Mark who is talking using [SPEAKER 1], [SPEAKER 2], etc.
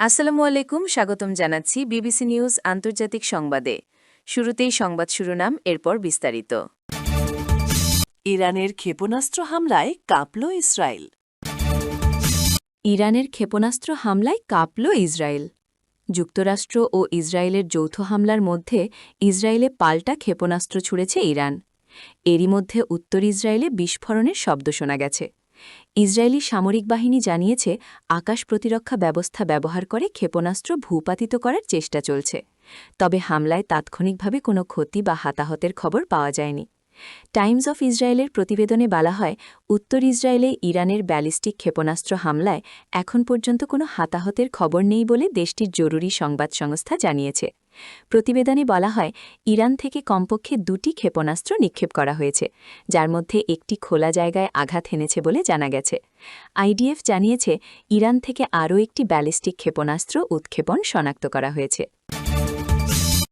[SPEAKER 1] আসসালামু আলাইকুম, স্বাগতম জানাচ্ছি বিবিসি নিউজ আন্তর্জাতিক সংবাদে। শুরুতেই সংবাদ শিরোনাম, এরপর বিস্তারিত।
[SPEAKER 2] ইরানের ক্ষেপণাস্ত্র হামলায় কাঁপল ইসরায়েল।
[SPEAKER 1] ইরানের ক্ষেপণাস্ত্র হামলায় কাঁপল ইসরায়েল। যুক্তরাষ্ট্র ও ইসরায়েলের যৌথ হামলার মধ্যে ইসরায়েলে পাল্টা ক্ষেপণাস্ত্র ছুড়েছে ইরান। এরই মধ্যে উত্তর ইসরায়েলে বিস্ফোরণের শব্দ শোনা গেছে। ইসরায়েলি সামরিক বাহিনী জানিয়েছে আকাশ প্রতিরক্ষা ব্যবস্থা ব্যবহার করে ক্ষেপণাস্ত্র ভূপাতিত করার চেষ্টা চলছে। তবে হামলায় তাৎক্ষণিকভাবে কোনো ক্ষতি বা হতাহতের খবর পাওয়া যায়নি। টাইমস অফ ইসরায়েলের প্রতিবেদনে বলা হয়, উত্তর ইসরায়েলে ইরানের ব্যালিস্টিক ক্ষেপণাস্ত্র হামলায় এখন পর্যন্ত কোনো হতাহতের খবর নেই বলে দেশটির জরুরি সংবাদ সংস্থা জানিয়েছে। প্রতিবেদনে বলা হয়, ইরান থেকে কমপক্ষে 2টি ক্ষেপণাস্ত্র নিক্ষেপ করা হয়েছে, যার মধ্যে একটি খোলা জায়গায় আঘাত হেনেছে বলে জানা গেছে। আইডিএফ জানিয়েছে ইরান থেকে আরও একটি ব্যালিস্টিক ক্ষেপণাস্ত্র উৎক্ষেপণ শনাক্ত করা হয়েছে।